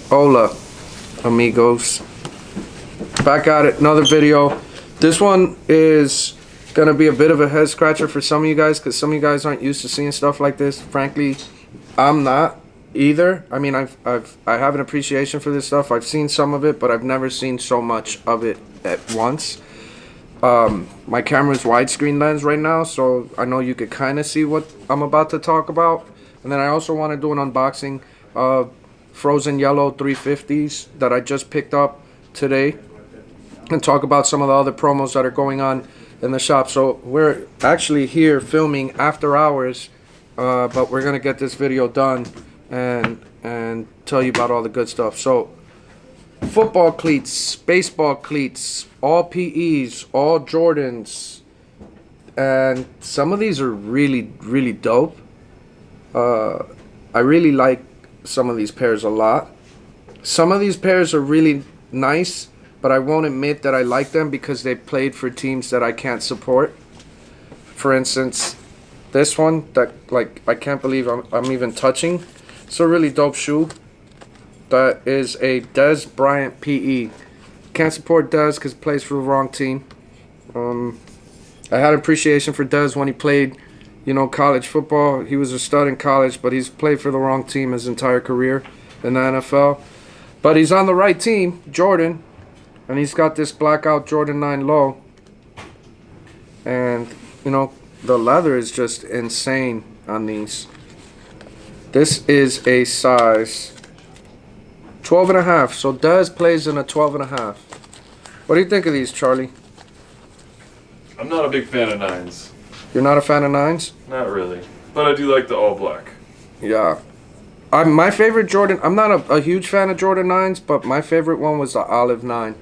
Hola, amigos. Back at it, another video. This one is gonna be a bit of a head scratcher for some of you guys, because some of you guys aren't used to seeing stuff like this. Frankly, I'm not either. I mean, I have an appreciation for this stuff. I've seen some of it, but I've never seen so much of it at once. My camera's widescreen lens right now, so I know you could kind of see what I'm about to talk about. And then I also want to do an unboxing of Frozen Yellow 350s that I just picked up today, and talk about some of the other promos that are going on in the shop. So we're actually here filming after hours, but we're gonna get this video done and tell you about all the good stuff. So football cleats, baseball cleats, all PEs, all Jordans, and some of these are really dope. I really like some of these pairs a lot. Some of these pairs are really nice, but I won't admit that I like them because they played for teams that I can't support. For instance, this one that, like, I can't believe I'm even touching. It's a really dope shoe. That is a Dez Bryant PE. Can't support Dez because he plays for the wrong team. I had appreciation for Dez when he played, college football. He was a stud in college, but he's played for the wrong team his entire career in the NFL. But he's on the right team, Jordan, and he's got this blackout Jordan 9 low. And, the leather is just insane on these. This is a size 12.5, so Dez plays in a 12.5. What do you think of these, Charlie? I'm not a big fan of 9s. You're not a fan of 9s? Not really. But I do like the all black. Yeah. My favorite Jordan, I'm not a huge fan of Jordan 9s, but my favorite one was the Olive 9.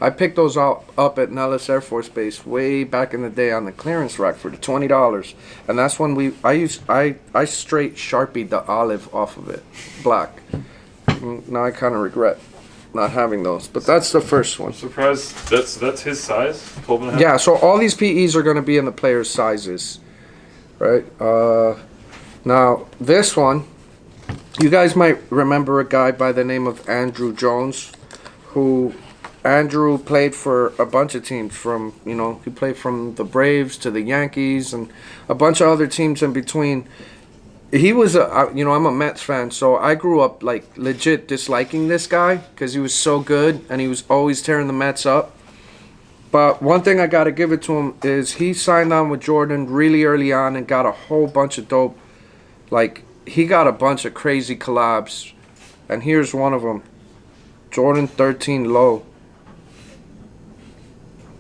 I picked those up at Nellis Air Force Base way back in the day on the clearance rack for the $20. And that's when I straight Sharpied the olive off of it. Black. Now I kind of regret not having those, but that's the first one. I'm surprised that's his size, 12.5. Yeah, so all these PEs are going to be in the players' sizes, right? Now this one, you guys might remember a guy by the name of Andrew Jones, who Andrew played for a bunch of teams from, he played from the Braves to the Yankees and a bunch of other teams in between. He was I'm a Mets fan, so I grew up like legit disliking this guy because he was so good and he was always tearing the Mets up. But one thing I got to give it to him is he signed on with Jordan really early on and got a whole bunch of dope, like he got a bunch of crazy collabs. And here's one of them, Jordan 13 low.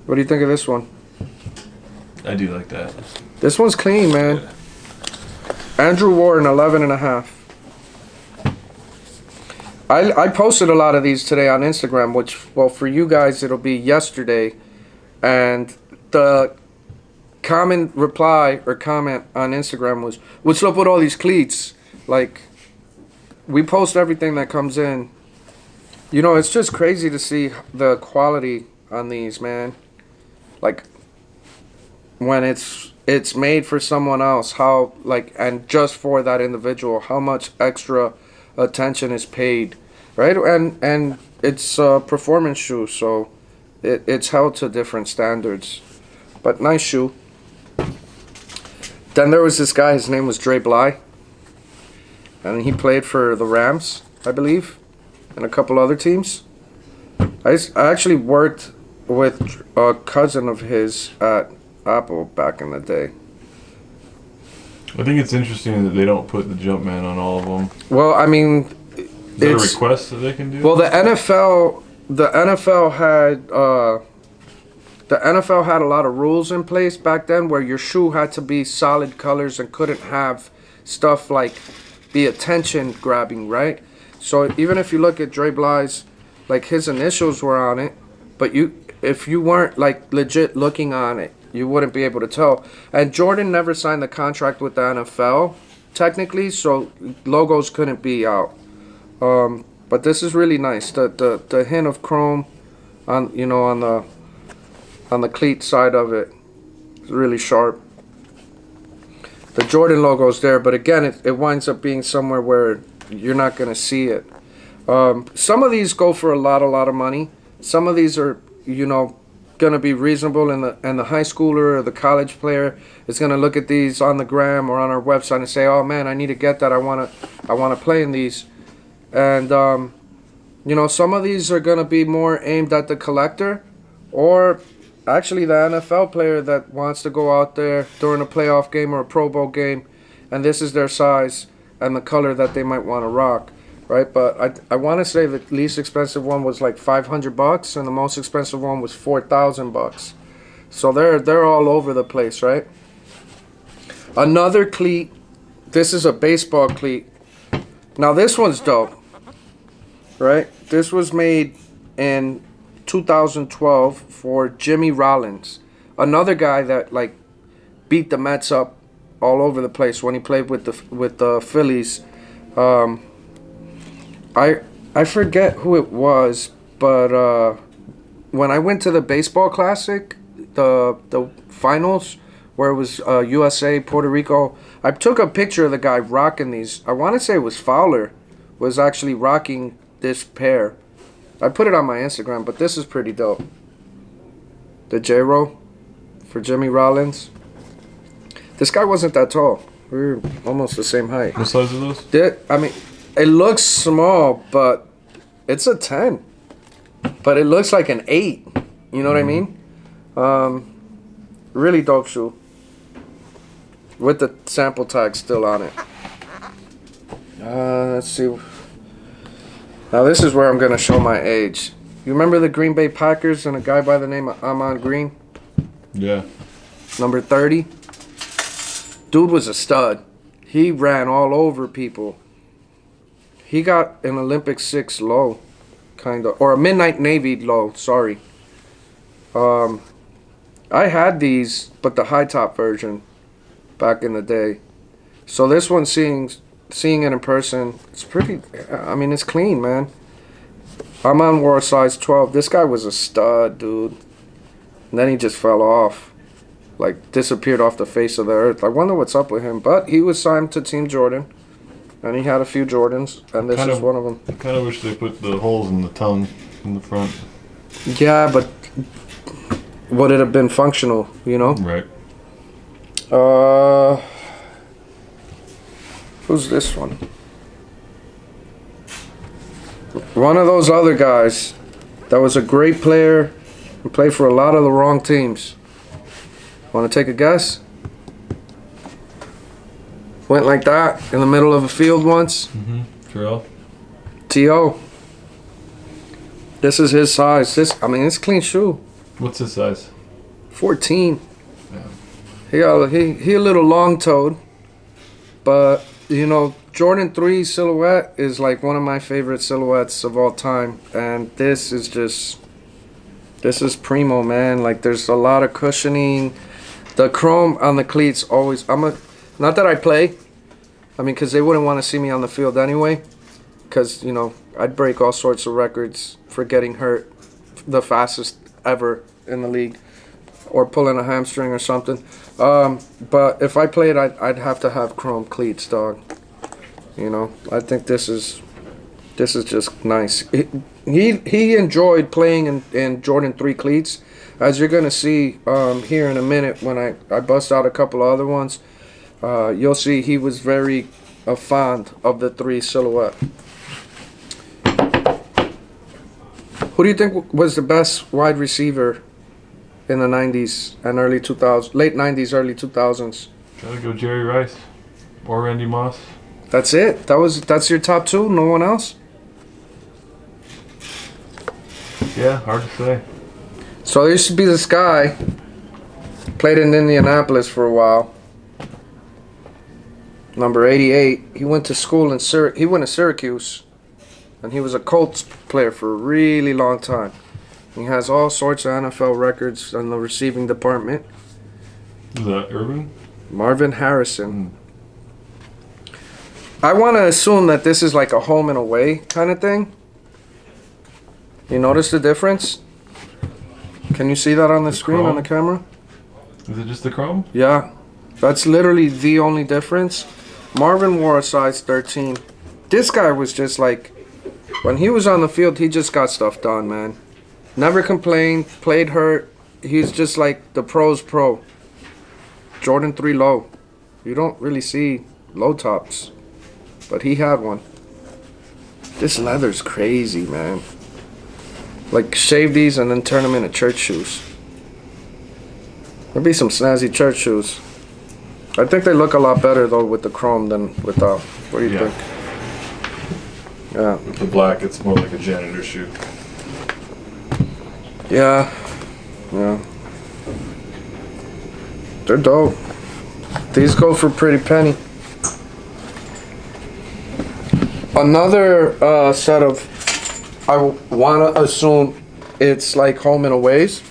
What do you think of this one? I do like that. This one's clean, man. Yeah. Andrew wore an 11.5. I posted a lot of these today on Instagram, which, well, for you guys, it'll be yesterday. And the common reply or comment on Instagram was, what's up with all these cleats? Like, we post everything that comes in. It's just crazy to see the quality on these, man. Like, when it's made for someone else, how, like, and just for that individual, how much extra attention is paid, right? And it's a performance shoe, so it's held to different standards. But nice shoe. Then there was this guy, his name was Dre Bly, and he played for the Rams, I believe, and a couple other teams. I actually worked with a cousin of his at Apple back in the day. I think it's interesting that they don't put the Jumpman on all of them. Well, I mean, is that a request that they can do? Well, the NFL had a lot of rules in place back then where your shoe had to be solid colors and couldn't have stuff like the attention grabbing, right? So even if you look at Dre Bly's, like his initials were on it, but if you weren't like legit looking on it, you wouldn't be able to tell. And Jordan never signed the contract with the NFL, technically, so logos couldn't be out. But this is really nice. The hint of chrome on the cleat side of it is really sharp. The Jordan logo's there, but again, it winds up being somewhere where you're not gonna see it. Some of these go for a lot of money. Some of these are, you know, gonna be reasonable, and the high schooler or the college player is gonna look at these on the gram or on our website and say, "Oh man, I need to get that. I wanna play in these." And you know, some of these are gonna be more aimed at the collector, or actually the NFL player that wants to go out there during a playoff game or a Pro Bowl game, and this is their size and the color that they might want to rock, right? But I want to say the least expensive one was like $500, and the most expensive one was $4,000. So they're all over the place, right? Another cleat. This is a baseball cleat. Now this one's dope, right? This was made in 2012 for Jimmy Rollins, another guy that like beat the Mets up all over the place when he played with the Phillies. I forget who it was, but when I went to the baseball classic, the finals where it was USA Puerto Rico, I took a picture of the guy rocking these. I want to say it was Fowler was actually rocking this pair. I put it on my Instagram, but this is pretty dope. The J-Roll for Jimmy Rollins. This guy wasn't that tall. We were almost the same height. What size are those? I mean, it looks small, but it's a 10. But it looks like an 8. You know what I mean? Really dope shoe. With the sample tag still on it. Let's see. Now this is where I'm going to show my age. You remember the Green Bay Packers and a guy by the name of Ahman Green? Yeah. Number 30. Dude was a stud. He ran all over people. He got an Olympic 6 low, kind of. Or a Midnight Navy low, sorry. I had these, but the high top version back in the day. So this one, seeing it in person, it's pretty, I mean, it's clean, man. I'm on wore a size 12. This guy was a stud, dude. And then he just fell off. Like, disappeared off the face of the earth. I wonder what's up with him. But he was signed to Team Jordan. And he had a few Jordans. And this is one of them. I kind of wish they put the holes in the tongue in the front. Yeah, but would it have been functional, you know? Right. Who's this one? One of those other guys that was a great player and played for a lot of the wrong teams. Want to take a guess? Went like that in the middle of a field once. Terrell. T.O. This is his size. I mean, it's a clean shoe. What's his size? 14. Yeah. He a little long-toed, but you know, Jordan 3 silhouette is like one of my favorite silhouettes of all time, and this is primo, man. Like, there's a lot of cushioning. The chrome on the cleats always. Not that I play. I mean, because they wouldn't want to see me on the field anyway. Because, you know, I'd break all sorts of records for getting hurt, the fastest ever in the league, or pulling a hamstring or something. But if I played, I'd have to have chrome cleats, dog. You know, I think this is just nice. He enjoyed playing in Jordan 3 cleats, as you're gonna see here in a minute when I bust out a couple of other ones. You'll see he was very fond of the 3 silhouette. Who do you think was the best wide receiver in the 90s and early 2000s, late 90s, early 2000s? Gotta go Jerry Rice or Randy Moss. That's it? That's your top 2? No one else? Yeah, hard to say. So there used to be this guy, played in Indianapolis for a while. Number 88. He went to school in he went to Syracuse, and he was a Colts player for a really long time. He has all sorts of NFL records in the receiving department. Is that Irvin? Marvin Harrison. I want to assume that this is like a home and away kind of thing. You notice the difference? Can you see that on the screen, on the camera? Is it just the chrome? Yeah. That's literally the only difference. Marvin wore a size 13. This guy was just like When he was on the field, he just got stuff done, man. Never complained, played hurt. He's just like the pro's pro. Jordan 3 low. You don't really see low tops, but he had one. This leather's crazy, man. Like, shave these and then turn them into church shoes. There'd be some snazzy church shoes. I think they look a lot better though with the chrome than without. What do you think? Yeah. With the black, it's more like a janitor shoe. Yeah. Yeah. They're dope. These go for a pretty penny. Another set of, I want to assume it's like home and aways.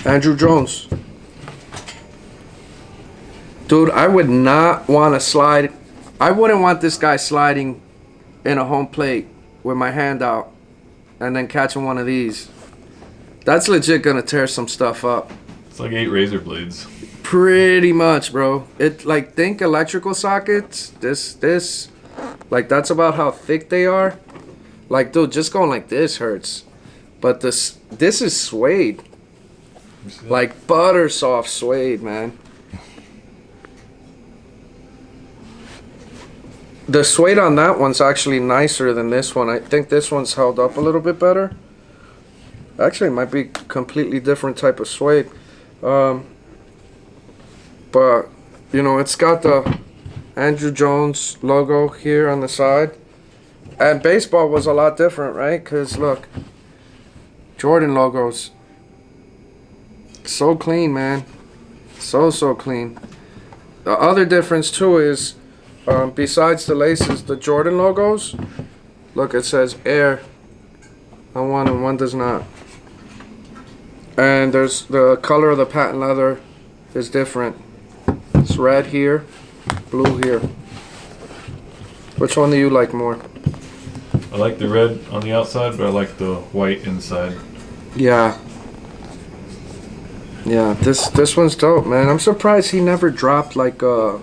Andrew Jones. Dude, I would not want to slide. I wouldn't want this guy sliding in a home plate with my hand out and then catching one of these. That's legit gonna tear some stuff up. It's like 8 razor blades. Pretty much, bro. It, like, think electrical sockets. This, like, that's about how thick they are. Like, dude, just going like this hurts. But this is suede. Like butter soft suede, man. The suede on that one's actually nicer than this one. I think this one's held up a little bit better. Actually, it might be completely different type of suede. But, you know, it's got the Andrew Jones logo here on the side. And baseball was a lot different, right? Because, look, Jordan logos. So clean, man. So clean. The other difference, too, is... besides the laces, the Jordan logos, look, it says Air on one and one does not. And there's the color of the patent leather is different. It's red here, blue here. Which one do you like more? I like the red on the outside, but I like the white inside. Yeah. Yeah, this one's dope, man. I'm surprised he never dropped like a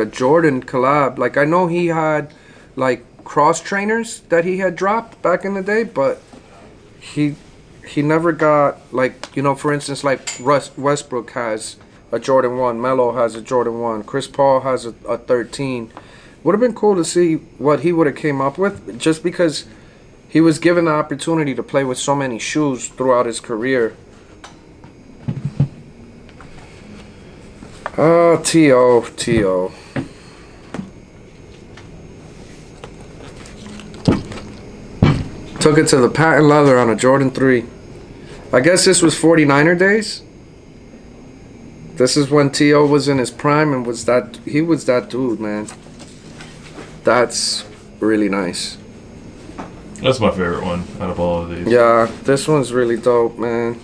Jordan collab. Like, I know he had like cross trainers that he had dropped back in the day, but he never got, like, you know, for instance, like Westbrook has a Jordan 1, Melo has a Jordan 1, Chris Paul has a 13. Would have been cool to see what he would have came up with, just because he was given the opportunity to play with so many shoes throughout his career. Oh, T.O. Took it to the patent leather on a Jordan 3. I guess this was 49er days. This is when T.O. was in his prime and he was that dude, man. That's really nice. That's my favorite one out of all of these. Yeah, this one's really dope, man.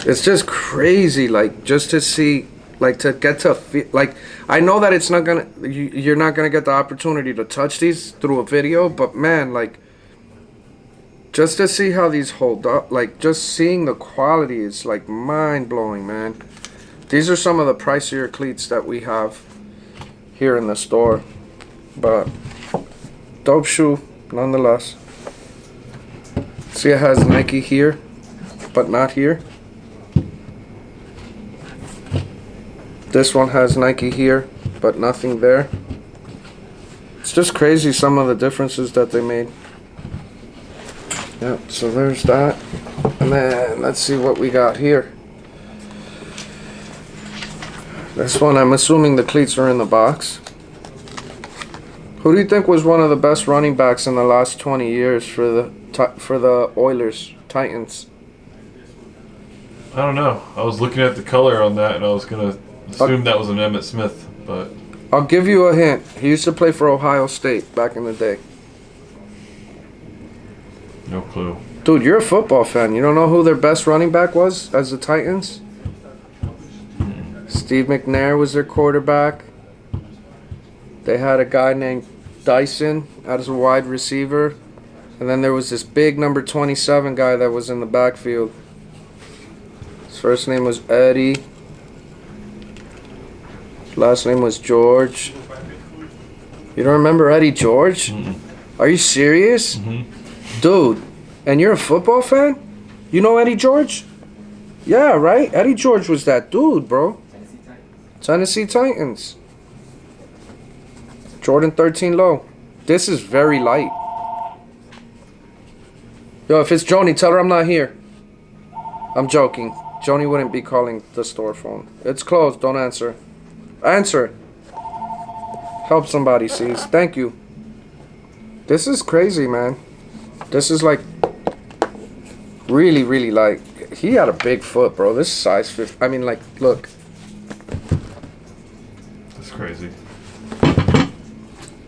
It's just crazy, like, just to see, like, to get to feel, like, I know that it's not gonna, you're not gonna get the opportunity to touch these through a video, but man, like, just to see how these hold up, like, just seeing the quality is, like, mind-blowing, man. These are some of the pricier cleats that we have here in the store, but dope shoe, nonetheless. See, it has Nike here, but not here. This one has Nike here, but nothing there. It's just crazy some of the differences that they made. Yep, so there's that. And then let's see what we got here. This one, I'm assuming the cleats are in the box. Who do you think was one of the best running backs in the last 20 years for the Oilers, Titans? I don't know. I was looking at the color on that, and I was gonna assume that was an Emmitt Smith, but I'll give you a hint. He used to play for Ohio State back in the day. no clue. Dude, you're a football fan. You don't know who their best running back was as the Titans? Steve McNair was their quarterback. They had a guy named Dyson as a wide receiver. And then there was this big number 27 guy that was in the backfield. His first name was Eddie. Last name was George. You don't remember Eddie George? Are you serious? Dude, and you're a football fan? You know Eddie George? Yeah, right? Eddie George was that dude, bro. Tennessee Titans. Jordan 13 low. This is very light. Yo, if it's Joni, tell her I'm not here. I'm joking. Joni wouldn't be calling the store phone. It's closed. Don't answer. Answer. Help somebody, sees. Thank you. This is crazy, man. This is like really, really light. He had a big foot, bro. This is size 50. I mean, like, look. That's crazy.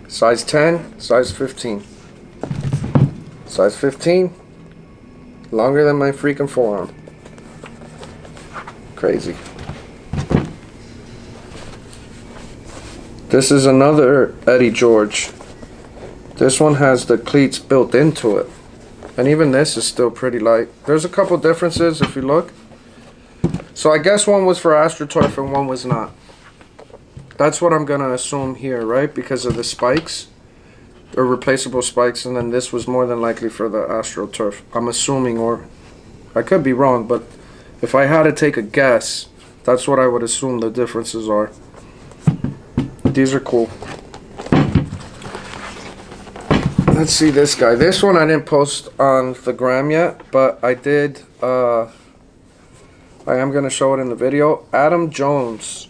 Size 10, size 15. Size 15. Longer than my freaking forearm. Crazy. This is another Eddie George. This one has the cleats built into it. And even this is still pretty light. There's a couple differences if you look. So I guess one was for AstroTurf and one was not. That's what I'm going to assume here, right? Because of the spikes. Or replaceable spikes. And then this was more than likely for the AstroTurf. I'm assuming, or I could be wrong. But if I had to take a guess, that's what I would assume the differences are. These are cool. Let's see this guy. This one I didn't post on the gram yet, but I did. I am going to show it in the video. Adam Jones.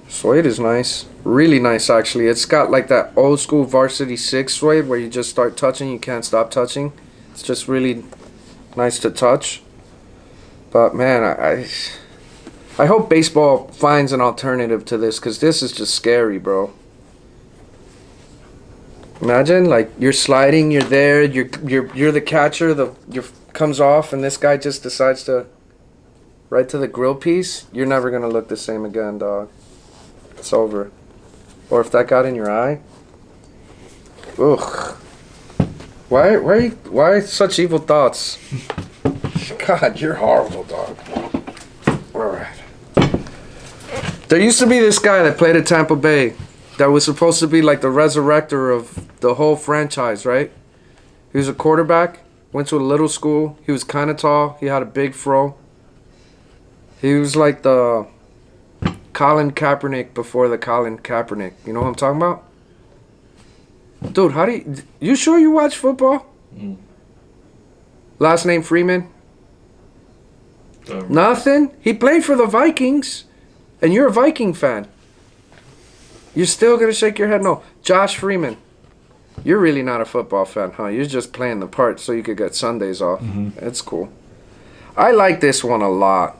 Suede is nice. Really nice, actually. It's got like that old school Varsity 6 suede where you just start touching, you can't stop touching. It's just really nice to touch. But man, I hope baseball finds an alternative to this, because this is just scary, bro. Imagine, like, you're sliding, you're there, you're the catcher, your comes off, and this guy just decides to right to the grill piece. You're never gonna look the same again, dog. It's over. Or if that got in your eye. Ugh. Why such evil thoughts? God, you're horrible, dog. Alright. There used to be this guy that played at Tampa Bay that was supposed to be like the resurrector of the whole franchise, right? He was a quarterback, went to a little school. He was kind of tall. He had a big fro. He was like the Colin Kaepernick before the Colin Kaepernick. You know what I'm talking about? Dude, how do you sure you watch football? Last name Freeman? Nothing? He played for the Vikings, and you're a Viking fan. You're still going to shake your head? No. Josh Freeman. You're really not a football fan, huh? You're just playing the part so you could get Sundays off. It's cool. I like this one a lot.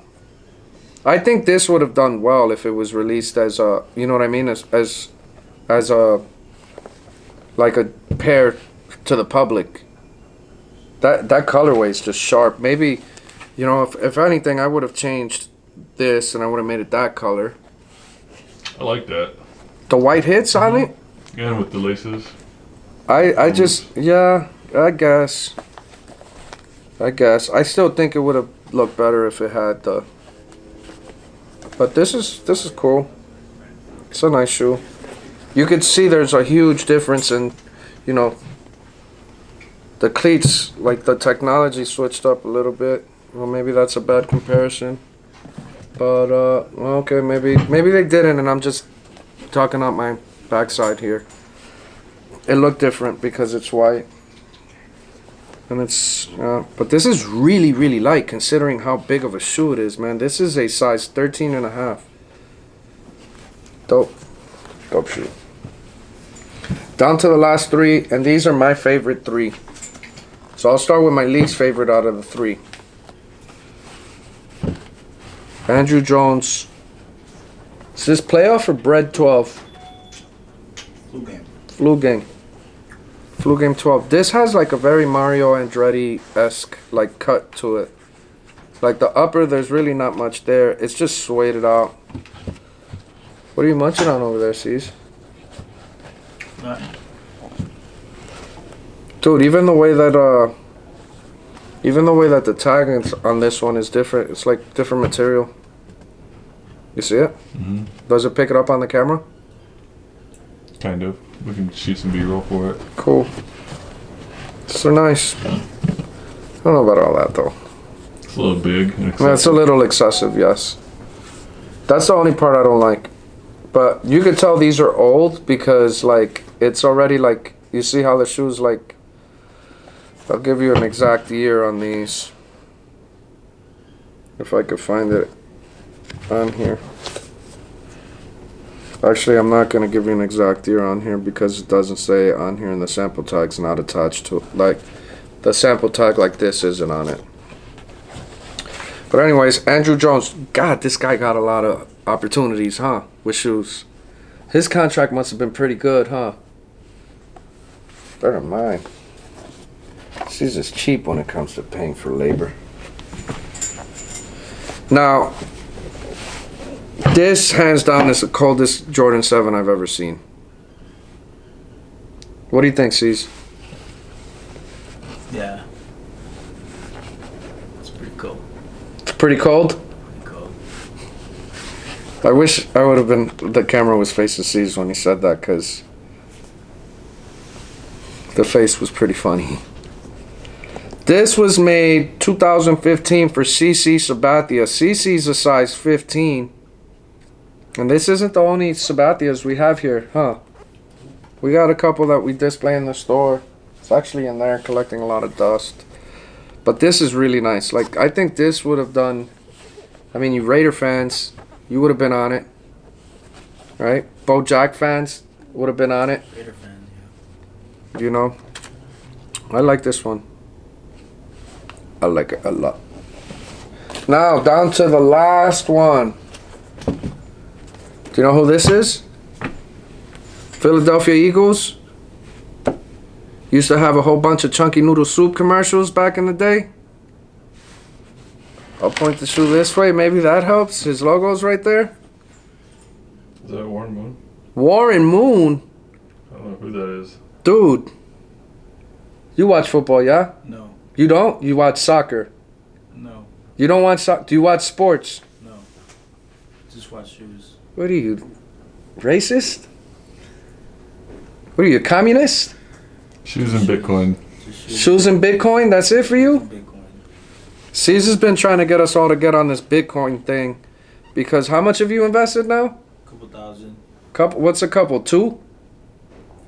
I think this would have done well if it was released as a, you know what I mean? As a, like a pair to the public. That colorway is just sharp. Maybe, you know, if anything, I would have changed this and I would have made it that color. I like that. The white hits on it? And with the laces. I just, yeah, I guess. I still think it would have looked better if it had the, but this is cool. It's a nice shoe. You could see there's a huge difference in, you know, the cleats, like the technology switched up a little bit. Well, maybe that's a bad comparison. But, okay, maybe they didn't, and I'm just talking out my backside here. It looked different because it's white. And it's, but this is really, really light considering how big of a shoe it is, man. This is a size 13 and a half. Dope. Dope shoe. Down to the last three, and these are my favorite three. So I'll start with my least favorite out of the three. Andrew Jones. Is this playoff or bread 12? Flu game. Flu game. Flu game 12. This has like a very Mario Andretti-esque like cut to it. Like the upper, there's really not much there. It's just sueded out. What are you munching on over there, C's? Dude, even the way that the tag on this one is different. It's like different material. You see it? Does it pick it up on the camera? Kind of. We can shoot some B-roll for it. Cool. So nice. I don't know about all that though. It's a little big. That's a little excessive, yes. That's the only part I don't like. But you could tell these are old because like it's already like, you see how the shoes like, I'll give you an exact year on these. If I could find it on here. Actually, I'm not going to give you an exact year on here because it doesn't say on here and the sample tag's not attached to it. Like, the sample tag like this isn't on it. But anyways, Andrew Jones. God, this guy got a lot of opportunities, huh? With shoes. His contract must have been pretty good, huh? Better than mine. This is cheap when it comes to paying for labor. Now, this hands down is the coldest Jordan 7 I've ever seen. What do you think, C's? Yeah. It's pretty cool. It's pretty cold? Pretty cool. I wish I would have been, the camera was facing C's when he said that because the face was pretty funny. This was made 2015 for CC Sabathia. CC's a size 15. And this isn't the only Sabathias we have here, huh? We got a couple that we display in the store. It's actually in there collecting a lot of dust. But this is really nice. Like, I think this would have done... I mean, you Raider fans, you would have been on it. Right? Bo Jack fans would have been on it. Raider fan, yeah. You know? I like this one. I like it a lot. Now, down to the last one. Do you know who this is? Philadelphia Eagles. Used to have a whole bunch of chunky noodle soup commercials back in the day. I'll point the shoe this way. Maybe that helps. His logo's right there. Is that Warren Moon? Warren Moon? I don't know who that is. Dude. You watch football, yeah? No. You don't? You watch soccer? No. You don't watch soccer? Do you watch sports? No. Just watch shoes. What are you, racist? What are you, a communist? Shoes and Bitcoin. Just Shoes and Bitcoin? That's it for you? Bitcoin. Caesar's been trying to get us all to get on this Bitcoin thing. Because how much have you invested now? Couple thousand. Couple? What's a couple? 2?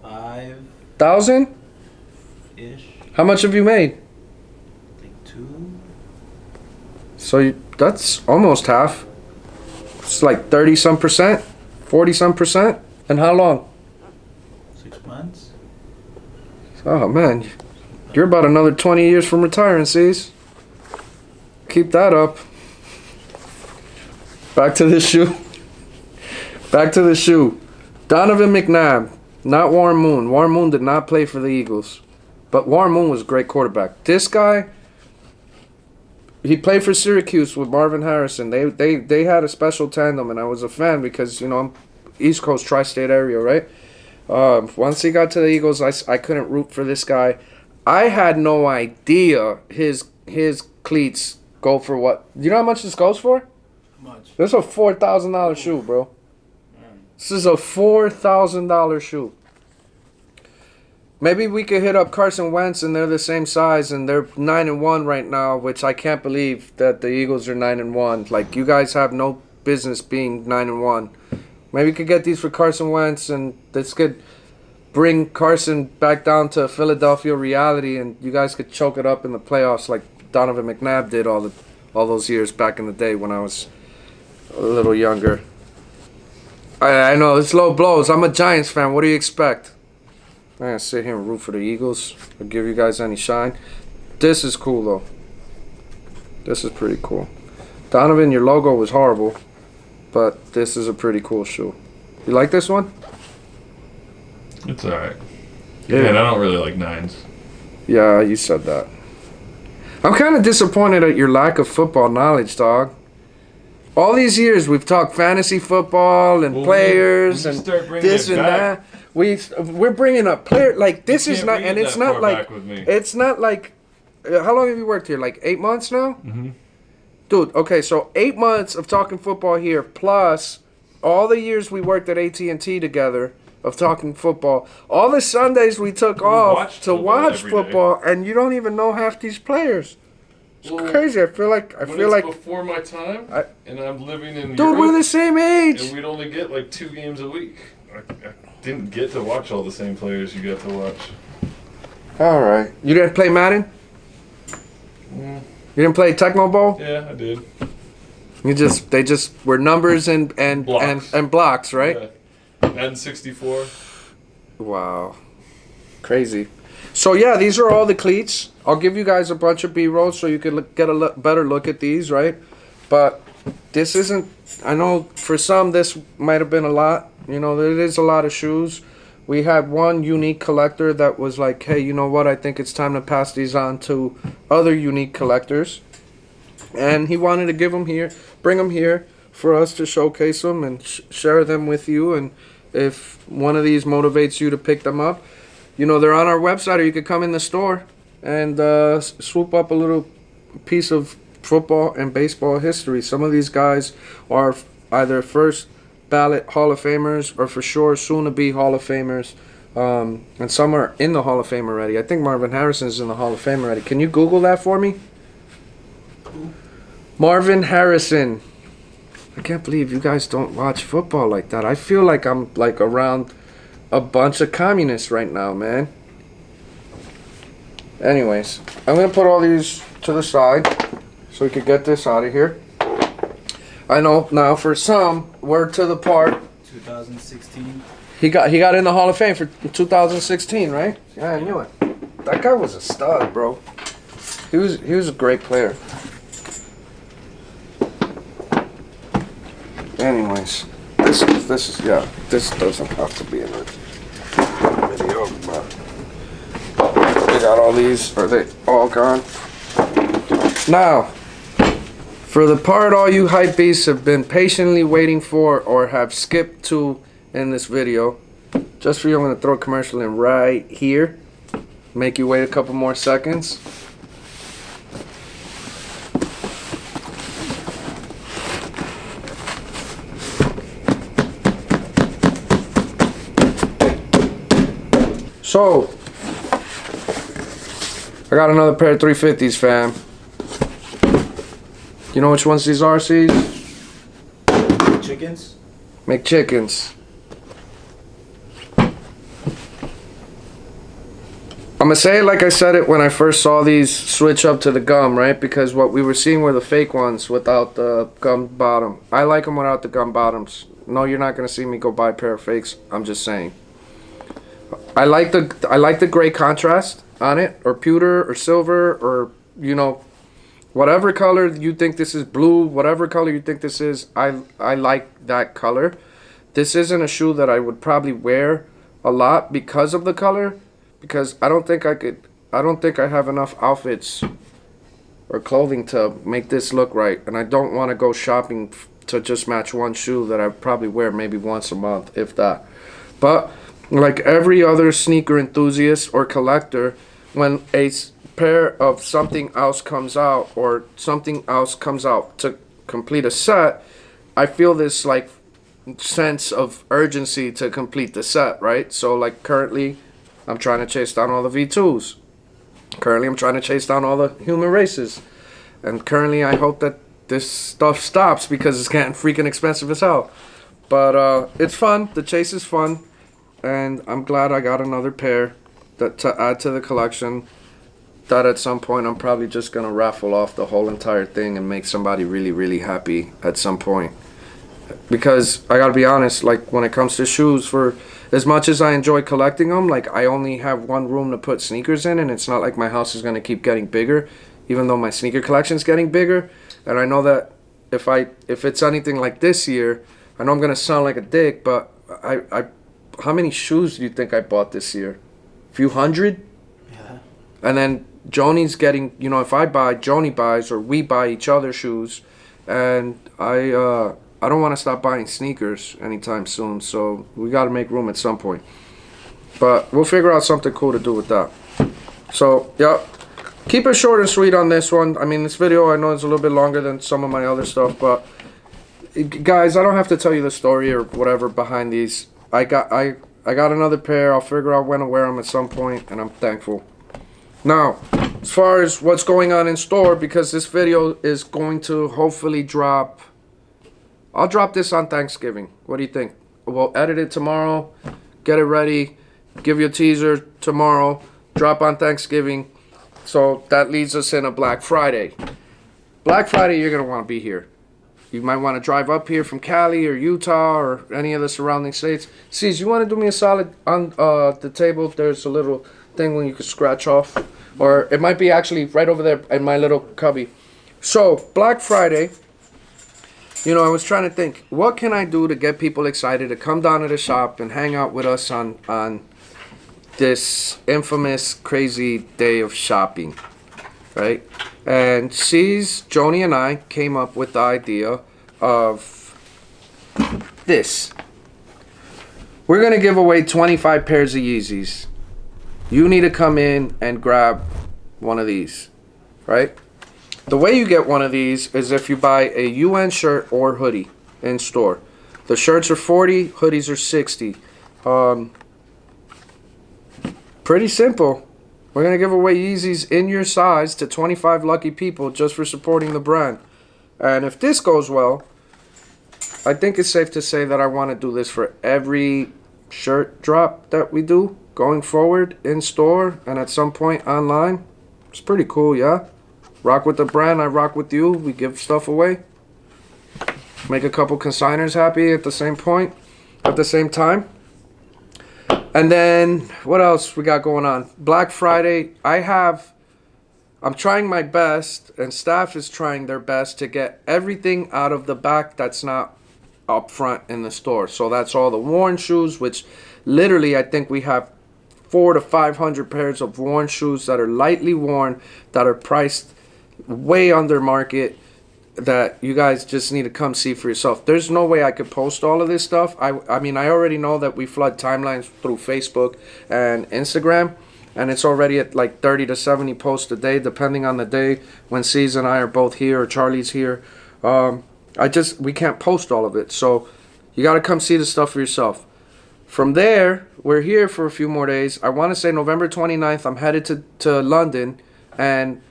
5-ish. 1,000? How much have you made? Like 2. So that's almost half. It's like 30-some percent, 40-some percent. And how long? 6 months. Oh man, you're about another 20 years from retiring, C's. Keep that up. Back to the shoe. Back to the shoe. Donovan McNabb, not Warren Moon. Warren Moon did not play for the Eagles. But Warren Moon was a great quarterback. This guy, he played for Syracuse with Marvin Harrison. They had a special tandem, and I was a fan because, you know, I'm East Coast tri-state area, right? Once he got to the Eagles, I couldn't root for this guy. I had no idea his cleats go for what. You know how much this goes for? How much? This is a $4,000 shoe, bro. This is a $4,000 shoe. Maybe we could hit up Carson Wentz and they're the same size and they're 9-1 right now, which I can't believe that the Eagles are 9-1. Like, you guys have no business being 9-1. Maybe we could get these for Carson Wentz and this could bring Carson back down to Philadelphia reality and you guys could choke it up in the playoffs like Donovan McNabb did all those years back in the day when I was a little younger. I know, it's low blows. I'm a Giants fan. What do you expect? I'm going to sit here and root for the Eagles or give you guys any shine. This is cool, though. This is pretty cool. Donovan, your logo was horrible, but this is a pretty cool shoe. You like this one? It's alright. Yeah. And I don't really like 9s. Yeah, you said that. I'm kind of disappointed at your lack of football knowledge, dog. All these years we've talked fantasy football and players and this and that. We're bringing up player like this is not, and it's not like it's not like. How long have you worked here? Like 8 months now, dude. Okay, so 8 months of talking football here, plus all the years we worked at AT&T together, of talking football. All the Sundays we took off to watch football, and you don't even know half these players. It's crazy. I feel like before my time, and I'm living in dude, Europe, we're the same age. and we'd only get like 2 games a week. I didn't get to watch all the same players you got to watch. All right, you didn't play Madden? You didn't play Tecmo Bowl? Yeah, I did. They just were numbers and Blocks. and blocks, right? Yeah. N64. Wow, crazy. So yeah, these are all the cleats. I'll give you guys a bunch of B-rolls so you can get a better look at these, right? But this isn't. I know for some this might have been a lot. You know, there is a lot of shoes. We had one unique collector that was like, hey, you know what? I think it's time to pass these on to other unique collectors. And he wanted to give them here, bring them here for us to showcase them and share them with you. And if one of these motivates you to pick them up, you know, they're on our website, or you could come in the store and swoop up a little piece of football and baseball history. Some of these guys are either first ballot Hall of Famers or for sure soon to be Hall of Famers. And some are in the Hall of Fame already. I think Marvin Harrison is in the Hall of Fame already. Can you Google that for me? Marvin Harrison. I can't believe you guys don't watch football like that. I feel like I'm like around a bunch of communists right now, man. Anyways, I'm going to put all these to the side so we could get this out of here. I know now for some, word to the part. 2016. He got in the Hall of Fame for 2016, right? Yeah, I knew it. That guy was a stud, bro. He was a great player. Anyways, this is yeah. This doesn't have to be in the video, but they got all these. Are they all gone? Now, for the part all you hype beasts have been patiently waiting for or have skipped to in this video, just for you, I'm gonna throw a commercial in right here. Make you wait a couple more seconds. So, I got another pair of 350s, fam. You know which ones these are, C's? Chickens? McChickens. I'm gonna say it like I said it when I first saw these switch up to the gum, right? Because what we were seeing were the fake ones without the gum bottom. I like them without the gum bottoms. No, you're not gonna see me go buy a pair of fakes. I'm just saying. I like the gray contrast on it, or pewter, or silver, or you know, whatever color you think this is, blue, whatever color you think this is. I like that color. This isn't a shoe that I would probably wear a lot because of the color, because I don't think I have enough outfits or clothing to make this look right, and I don't want to go shopping to just match one shoe that I probably wear maybe once a month, if that. But like every other sneaker enthusiast or collector, when a pair of something else comes out or something else comes out to complete a set, I feel this like sense of urgency to complete the set, right? So like currently I'm trying to chase down all the V2s. Currently I'm trying to chase down all the human races. And currently I hope that this stuff stops because it's getting freaking expensive as hell. But it's fun. The chase is fun. And I'm glad I got another pair to add to the collection. That at some point I'm probably just going to raffle off the whole entire thing and make somebody really, really happy at some point. Because I got to be honest, like when it comes to shoes, for as much as I enjoy collecting them, like I only have one room to put sneakers in, and it's not like my house is going to keep getting bigger, even though my sneaker collection is getting bigger. And I know that if it's anything like this year, I know I'm going to sound like a dick, but how many shoes do you think I bought this year? A few hundred? Yeah. And then Joni's getting, you know, if I buy, Joni buys, or we buy each other shoes. And I don't want to stop buying sneakers anytime soon, so we got to make room at some point. But we'll figure out something cool to do with that. So, yeah. Keep it short and sweet on this one. I mean, this video I know is a little bit longer than some of my other stuff, but guys, I don't have to tell you the story or whatever behind these. I I got another pair. I'll figure out when to wear them at some point, and I'm thankful. Now, as far as what's going on in store, because this video is going to hopefully drop, I'll drop this on Thanksgiving. What do you think? We'll edit it tomorrow, get it ready, give you a teaser tomorrow, drop on Thanksgiving. So that leads us in a Black Friday. Black Friday, you're going to want to be here. You might want to drive up here from Cali or Utah or any of the surrounding states. Sees, you want to do me a solid on the table? There's a little thing when you can scratch off. Or it might be actually right over there in my little cubby. So, Black Friday, you know, I was trying to think, what can I do to get people excited to come down to the shop and hang out with us on this infamous, crazy day of shopping, right? And C's, Joni, and I came up with the idea of this. We're going to give away 25 pairs of Yeezy's. You need to come in and grab one of these, right? The way you get one of these is if you buy a UN shirt or hoodie in store. The shirts are 40, hoodies are 60. Pretty simple. We're going to give away Yeezy's in your size to 25 lucky people just for supporting the brand. And if this goes well, I think it's safe to say that I want to do this for every shirt drop that we do going forward in store and at some point online. It's pretty cool, yeah? Rock with the brand, I rock with you. We give stuff away. Make a couple consigners happy at the same point, at the same time. And then, what else we got going on? Black Friday, I'm trying my best, and staff is trying their best to get everything out of the back that's not up front in the store. So that's all the worn shoes, which literally I think we have 400 to 500 pairs of worn shoes that are lightly worn, that are priced way under market, that you guys just need to come see for yourself. There's no way I could post all of this stuff. I mean, I already know that we flood timelines through Facebook and Instagram, and it's already at like 30 to 70 posts a day, depending on the day when C's and I are both here or Charlie's here. We can't post all of it, so you got to come see the stuff for yourself. From there, we're here for a few more days. I want to say November 29th, I'm headed to London, and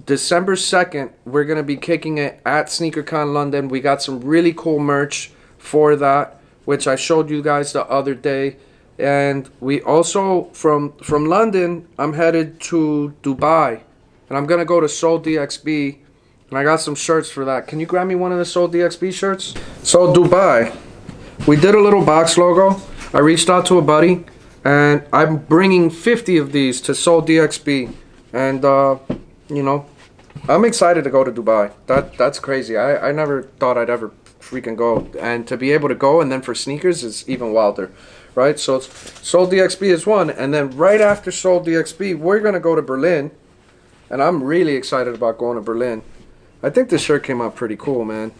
December 2nd, we're going to be kicking it at SneakerCon London. We got some really cool merch for that, which I showed you guys the other day. And we also, from London, I'm headed to Dubai. And I'm going to go to Seoul DXB. And I got some shirts for that. Can you grab me one of the Seoul DXB shirts? So Dubai, we did a little box logo. I reached out to a buddy. And I'm bringing 50 of these to Seoul DXB. And, you know, I'm excited to go to Dubai. That's crazy. I never thought I'd ever freaking go. And to be able to go and then for sneakers is even wilder, right? So Seoul DXB is one. And then right after Seoul DXB, we're going to go to Berlin. And I'm really excited about going to Berlin. I think this shirt came out pretty cool, man.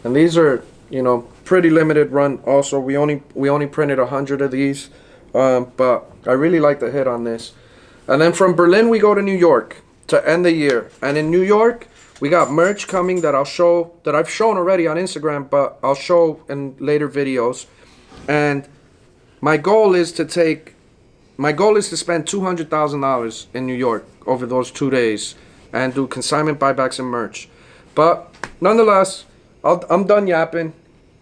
And these are, you know, pretty limited run. Also, we only printed 100 of these. But I really like the hit on this. And then from Berlin, we go to New York to end the year. And in New York, we got merch coming that I've shown already on Instagram, but I'll show in later videos. And my goal is to spend $200,000 in New York over those 2 days and do consignment buybacks and merch. But nonetheless, I'm done yapping.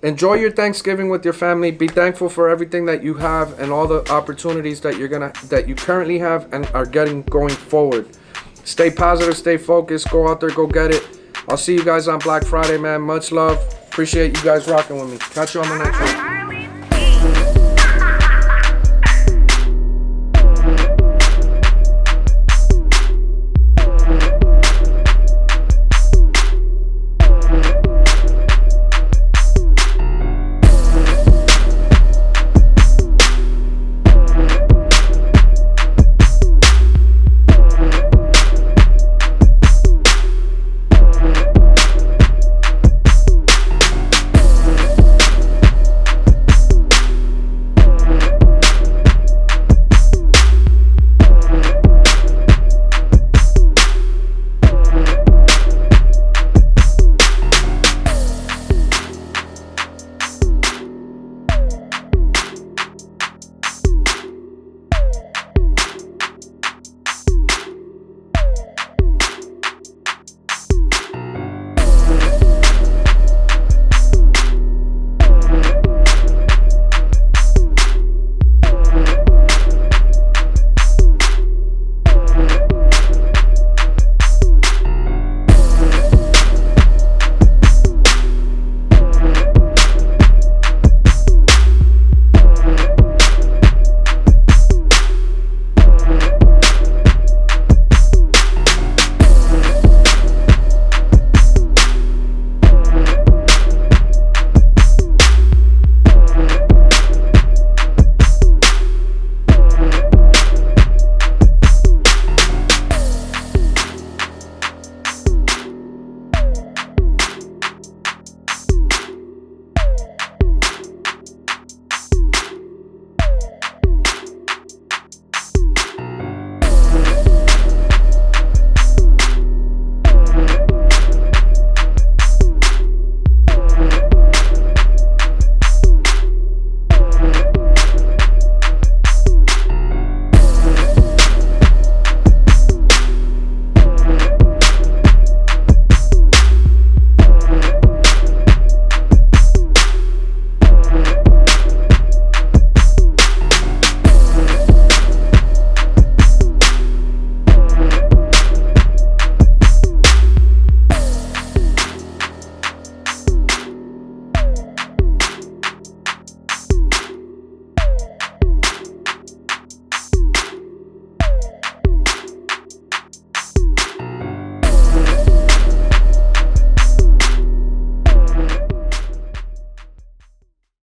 Enjoy your Thanksgiving with your family. Be thankful for everything that you have and all the opportunities that you currently have and are getting going forward. Stay positive, stay focused, go out there, go get it. I'll see you guys on Black Friday, man. Much love. Appreciate you guys rocking with me. Catch you on the next one.